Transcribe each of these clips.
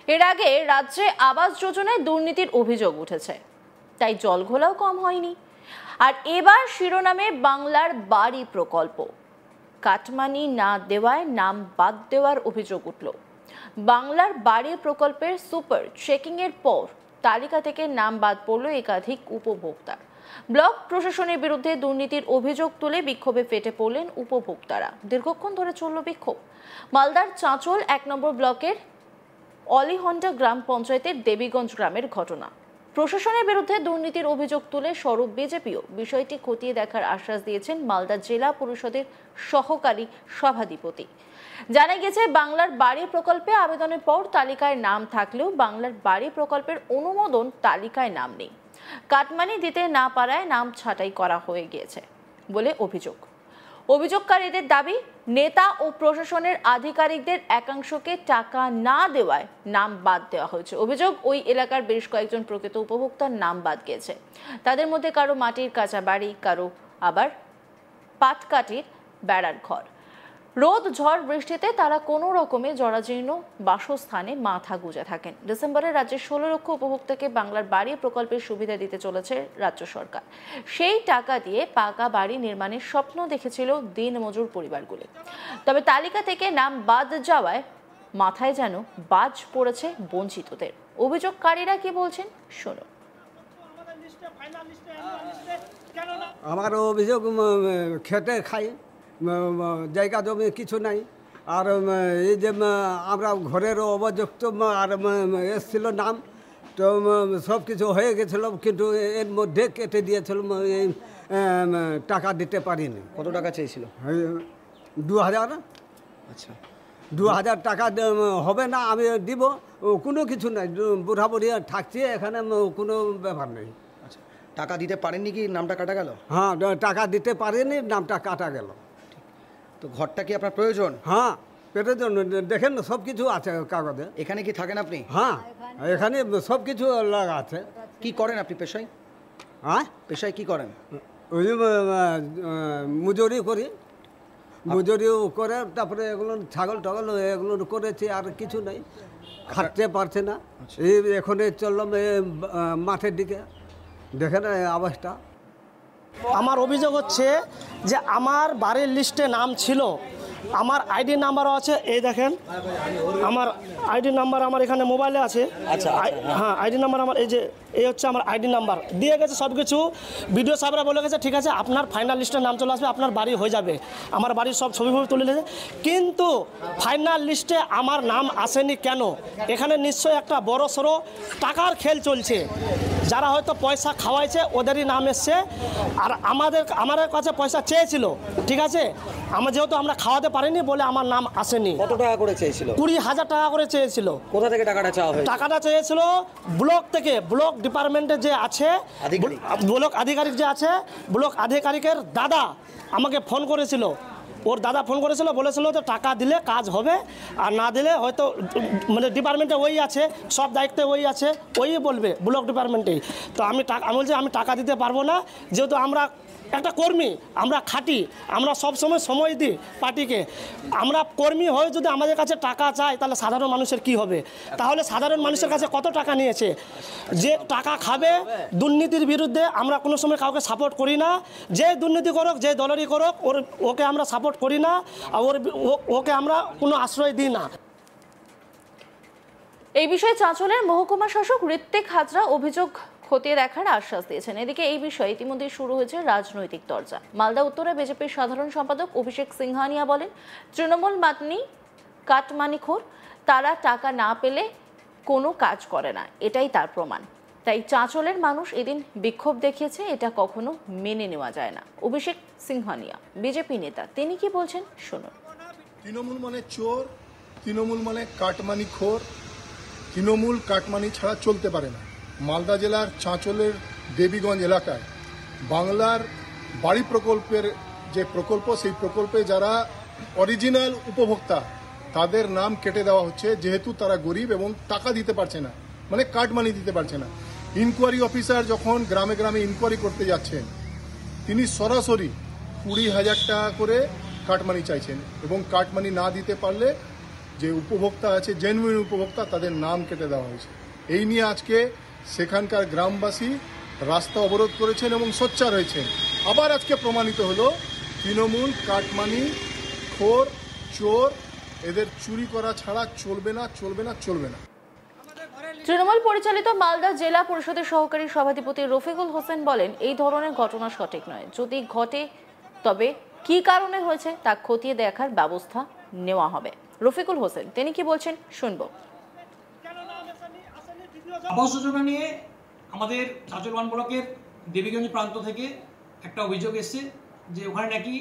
এর আগে রাজ্যে আবাস যোজনায় দুর্নীতির অভিযোগ উঠেছে, তাই জলঘোলাও কম হয়নি। আর এবার শিরোনামে বাংলার বাড়ি প্রকল্প। কাটমানি না দেওয়ায় নাম বাদ দেওয়ার অভিযোগ উঠল। বাংলার বাড়ি প্রকল্পের সুপার চেকিং এর পর তালিকা থেকে নাম বাদ পড়ল একাধিক উপভোক্তার। ব্লক প্রশাসনের বিরুদ্ধে দুর্নীতির অভিযোগ তুলে বিক্ষোভে ফেটে পড়লেন উপভোক্তারা। দীর্ঘক্ষণ ধরে চলল বিক্ষোভ। মালদার চাঁচল ১ নম্বর ব্লকের অলিহন্ডা গ্রাম পঞ্চায়েতের দেবীগঞ্জ গ্রামের ঘটনা। প্রশাসনের বিরুদ্ধে দুর্নীতির অভিযোগ তুলে সরব বিজেপিও। বিষয়টি খতিয়ে দেখার আশ্বাস দিয়েছেন মালদা জেলা পরিষদের সহকারী সভাধিপতি। জানা গেছে, বাংলার বাড়ি প্রকল্পে আবেদনের পর তালিকায় নাম থাকলেও বাংলার বাড়ি প্রকল্পের অনুমোদন তালিকায় নাম নেই। কাটমানি দিতে না পারায় নাম ছাঁটাই করা হয়ে গিয়েছে বলে অভিযোগ। অভিযোগকারীদের দাবি, নেতা ও প্রশাসনের আধিকারিকদের একাংশকে টাকা না দেওয়ায় নাম বাদ দেওয়া হয়েছে। অভিযোগ, ওই এলাকার বেশ কয়েকজন প্রকৃত উপভোক্তার নাম বাদ গিয়েছে। তাদের মধ্যে কারো মাটির কাঁচা বাড়ি, কারো আবার পাটকাঠির বেড়ার ঘর। রোদ ঝড় বৃষ্টিতে তারা কোনো রকমে জরাজীর্ণ বাসস্থানে মাথা গুঁজে থাকেন। ডিসেম্বরে রাজ্যের ১৬ লক্ষ উপভোক্তাকে বাংলার বাড়ি প্রকল্পের সুবিধা দিতে চলেছে রাজ্য সরকার। সেই টাকা দিয়ে পাকা বাড়ি নির্মাণের স্বপ্ন দেখেছিল দিনমজুর পরিবারগুলি। তবে তালিকা থেকে নাম বাদ যাওয়ায় মাথায় যেন বাজ পড়েছে বঞ্চিতদের। অভিযোগকারীরা কি বলছেন শুনুন। আমার অভিযোগ, খেটে খাই, জায়গা জমি কিছু নাই। আর এই যে আমরা ঘরের অবযুক্ত আর এসেছিল নাম, তো সব কিছু হয়ে গেছিলো, কিন্তু এর মধ্যে কেটে দিয়েছিল। এই টাকা দিতে পারিনি। কত টাকা চেয়েছিল? ২,০০০। আচ্ছা, ২,০০০ টাকা হবে না, আমি দিব, কোনো কিছু নাই। বুড়া বুড়ি থাকছি এখানে, কোনো ব্যাপার নেই। আচ্ছা, টাকা দিতে পারেননি কি নামটা কাটা গেল? হ্যাঁ, টাকা দিতে পারিনি, নামটা কাটা গেল। তো ঘরটা কি আপনার প্রয়োজন? হ্যাঁ, প্রয়োজন। দেখেন না, সব কিছু আছে কাগজে। এখানে কি থাকেন আপনি? হ্যাঁ, এখানে সব কিছু লাগা আছে। কি করেন আপনি পেশায়? হ্যাঁ, পেশায় কি করেন? ওই মজুরি করি, মজুরিও করে, তারপরে এগুলো ছাগল টাগল এগুলো করেছি, আর কিছু নেই, খাটতে পারছে না। এই এখন চললাম মাঠের দিকে, দেখেন আবাসটা। আমার অভিযোগ হচ্ছে যে আমার বাড়ির লিস্টে নাম ছিল, আমার আইডি নাম্বারও আছে। এই দেখেন আমার আইডি নাম্বার আমার এখানে মোবাইলে আছে। আচ্ছা, হ্যাঁ, আইডি নাম্বার আমার এই হচ্ছে আমার আইডি নাম্বার দিয়ে গেছে সব কিছু। বিডিও সাহেবরা বলে গেছে ঠিক আছে, আপনার ফাইনাল লিস্টে নাম চলে আসবে, আপনার বাড়ি হয়ে যাবে। আমার বাড়ির সব ছবি তুলে নিয়েছে, কিন্তু ফাইনাল লিস্টে আমার নাম আসেনি কেন? এখানে নিশ্চয়ই একটা বড় সড়ো টাকার খেল চলছে। যারা হয়তো পয়সা খাওয়াইছে ওদেরই নাম এসছে, আর আমাদের কাছে পয়সা চেয়েছিল, ঠিক আছে, যেহেতু আমরা খাওয়াতে পারিনি বলে আমার নাম আসেনি। কত টাকা করে চেয়েছিল? ২০,০০০ টাকা করে চেয়েছিল। কোথা থেকে টাকাটা চাওয়া হয়েছে? টাকাটা চেয়েছিল ব্লক থেকে। ব্লক ডিপার্টমেন্টে যে আছে, ব্লক আধিকারিক যে আছে, ব্লক আধিকারিকের দাদা আমাকে ফোন করেছিল। ওর দাদা ফোন করেছিল, বলেছিল যে টাকা দিলে কাজ হবে, আর না দিলে হয়তো ডিপার্টমেন্টে ওই আছে, সব দায়িত্বে ওই আছে, ওই বলবে ব্লক ডিপার্টমেন্টেই। তো আমি বলছি আমি টাকা দিতে পারবো না, যেহেতু আমরা একটা কর্মী, আমরা খাটি, আমরা সবসময় সময় দিই পার্টিকে। আমরা কর্মী হয়ে যদি আমাদের কাছে টাকা চাই, তাহলে সাধারণ মানুষের কি হবে? তাহলে সাধারণ মানুষের কাছে কত টাকা নিয়েছে? যে টাকা খাবে, দুর্নীতির বিরুদ্ধে আমরা কোনো সময় কাউকে সাপোর্ট করি না। যে দুর্নীতি করুক, যে দলেরই করুক, ওকে আমরা সাপোর্ট করি না, আর ওকে আমরা কোনো আশ্রয় দিই না। এই বিষয়ে চাঁচলের মহকুমা শাসক ঋত্বিক হাজরা অভিযোগ খতিয়ে দেখার আশ্বাস দিয়েছেন। এদিকে এই বিষয়ে ইতিমধ্যে শুরু হয়েছে রাজনৈতিক চর্চা। মালদা উত্তরে বিজেপির সাধারণ সম্পাদক অভিষেক সিংহানিয়া বলেন, তৃণমূল মাতনি কাটমানিখোর, তারা টাকা না পেলে কোনো কাজ করে না, এটাই তার প্রমাণ। তাই চাঁচলের মানুষ এদিন বিক্ষোভ দেখিয়েছে, এটা কখনো মেনে নেওয়া যায় না। অভিষেক সিংহানিয়া বিজেপি নেতা, তিনি কি বলছেন শুনুন। তৃণমূল মানে চোর, তৃণমূল মানে কাটমানিখোর, তৃণমূল কাটমানি ছাড়া চলতে পারে না। মালদা জেলার চাঁচলের দেবীগঞ্জ এলাকায় বাংলার বাড়ি প্রকল্পের যে প্রকল্প, সেই প্রকল্পে যারা অরিজিনাল উপভোক্তা তাদের নাম কেটে দেওয়া হচ্ছে, যেহেতু তারা গরিব এবং টাকা দিতে পারছে না, মানে কাটমানি দিতে পারছে না। ইনকোয়ারি অফিসার যখন গ্রামে গ্রামে ইনকোয়ারি করতে যাচ্ছেন, তিনি সরাসরি 20,000 টাকা করে কাটমানি চাইছেন, এবং কাটমানি না দিতে পারলে যে উপভোক্তা আছে জেনুইন উপভোক্তা তাদের নাম কেটে দেওয়া হয়েছে। এই নিয়ে আজকে সেখানকার গ্রামবাসী রাস্তা অবরোধ করেছেন এবং সোচ্চার হয়েছেন। আবার আজকে প্রমাণিত হলো তৃণমূল কাটমানি খোর চোর এদের চুরি করা ছাড়া চলবে না, চলবে না, চলবে না। তৃণমূল পরিচালিত মালদা জেলা পরিষদের সহকারী সভাধিপতি রফিকুল হোসেন বলেন, এই ধরনের ঘটনা সঠিক নয়। যদি ঘটে তবে কি কারণে হয়েছে তা খতিয়ে দেখার ব্যবস্থা নেওয়া হবে। রফিকুল হোসেন তিনি কি বলছেন শুনবো। আবাস যোজনা নিয়ে আমাদের চাঁচল ওয়ান ব্লকের দেবীগঞ্জ প্রান্ত থেকে একটা অভিযোগ এসছে যে ওখানে নাকি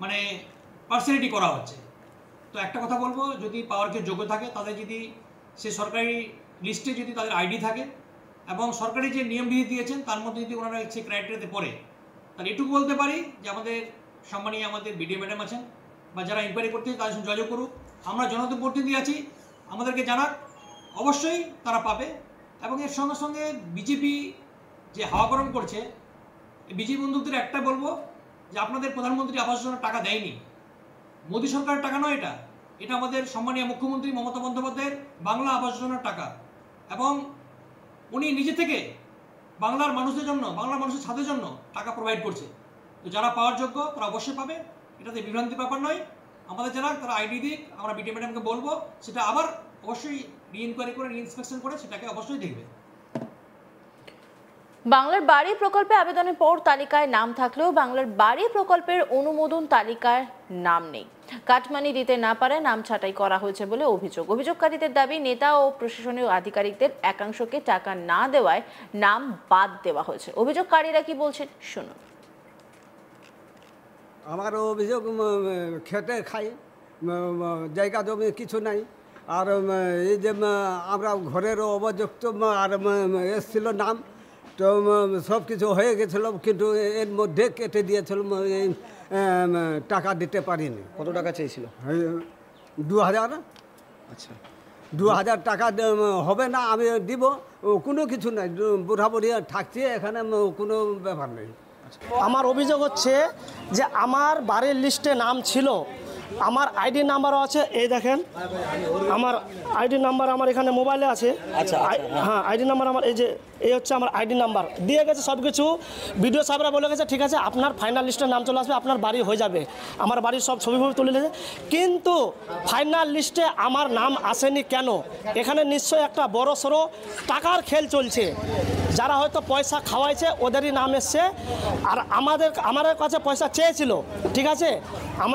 মানে পার্সিয়ালিটি করা হচ্ছে। তো একটা কথা বলবো, যদি পাওয়ার কেউ যোগ্য থাকে তাদের যদি সে সরকারি লিস্টে যদি তাদের আইডি থাকে এবং সরকারি যে নিয়মবিধি দিয়েছেন তার মধ্যে যদি ওনারা সেই ক্রাইটেরিয়াতে পড়ে, তাহলে এটুকু বলতে পারি যে আমাদের সম্মানীয় আমাদের বিডিও ম্যাডাম আছেন বা যারা ইনকোয়ারি করতে তাদের সঙ্গে যোগাযোগ করুক। আমরা জনপ্রতিনিধি আছি, আমাদেরকে জানাক, অবশ্যই তারা পাবে। এবং এর সঙ্গে সঙ্গে বিজেপি যে হাওয়া গরম করছে, বিজেপি বন্ধুদের একটা বলবো যে আপনাদের প্রধানমন্ত্রী আবাস যোজনার টাকা দেয়নি, মোদী সরকারের টাকা নয়, এটা আমাদের সম্মানীয় মুখ্যমন্ত্রী মমতা বন্দ্যোপাধ্যায়ের বাংলা আবাস যোজনার টাকা। এবং উনি নিজে থেকে বাংলার মানুষদের জন্য, বাংলার মানুষের ছাদের জন্য টাকা প্রোভাইড করছে। তো যারা পাওয়ার যোগ্য তারা অবশ্যই পাবে, এটাতে বিভ্রান্তির ব্যাপার নয়। আমাদের যারা তারা আইডি দিক, আমরা বিডিও ম্যাডামকে বলবো সেটা আবার অবশ্যই রি-ইনকোয়ারি করে রি-ইন্সপেকশন করে সেটাকে অবশ্যই দেখবে। বাংলার বাড়ি প্রকল্পে আবেদনের পর তালিকায় নাম থাকলেও বাংলার বাড়ি প্রকল্পের অনুমোদন তালিকায় নাম নেই। কাটমানি দিতে না পারে নাম ছাঁটাই করা হয়েছে বলে অভিযোগ। অভিযোগকারীদের দাবি, নেতা ও প্রশাসনীয় আধিকারিকদের একাংশকে টাকা না দেওয়ায় নাম বাদ দেওয়া হয়েছে। অভিযোগকারীরা কি বলছেন শুনুন। আমার অভিযোগ, খেটে খাই, জায়গা জমি কিছু নাই। আর এই যে আমরা ঘরের অবযুক্ত আর এসছিল নাম, তো সব কিছু হয়ে গেছিলো, কিন্তু এর মধ্যে কেটে দিয়েছিল, টাকা দিতে পারিনি। কত টাকা চেয়েছিল? 2000। আচ্ছা, 2000 টাকা হবে না, আমি দিব, কোনো কিছু নাই, বুড়া বুড়ি থাকছে এখানে, কোনো ব্যাপার নেই। আমার অভিযোগ হচ্ছে যে আমার বাড়ির লিস্টে নাম ছিল, আমার আইডি নাম্বারও আছে, এই দেখেন আমার আইডি নাম্বার আমার এখানে মোবাইলে আছে। আচ্ছা, হ্যাঁ, আইডি নাম্বার আমার এই হচ্ছে আমার আইডি নাম্বার দিয়ে গেছে, সব কিছু বিডিও সাহেবরা বলে গেছে ঠিক আছে আপনার ফাইনাল লিস্টে নাম চলে আসবে, আপনার বাড়ি হয়ে যাবে। আমার বাড়ির সব ছবি তুলে নিয়েছে, কিন্তু ফাইনাল লিস্টে আমার নাম আসেনি কেন? এখানে নিশ্চয়ই একটা বড় সড়ো টাকার খেল চলছে। যারা হয়তো পয়সা খাওয়াইছে ওদেরই নাম এসছে, আর আমাদের কাছে পয়সা চেয়েছিল, ঠিক আছে,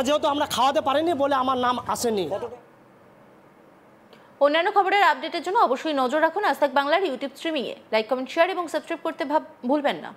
যেহেতু আমরা খাওয়াতে পারিনি বলে আমার নাম আসেনি। অন্যান্য খবরের আপডেটের জন্য অবশ্যই নজর রাখুন আজ তাক বাংলার ইউটিউব স্ট্রিমিংয়ে। লাইক, কমেন্ট, শেয়ার এবং সাবস্ক্রাইব করতে ভুলবেন না।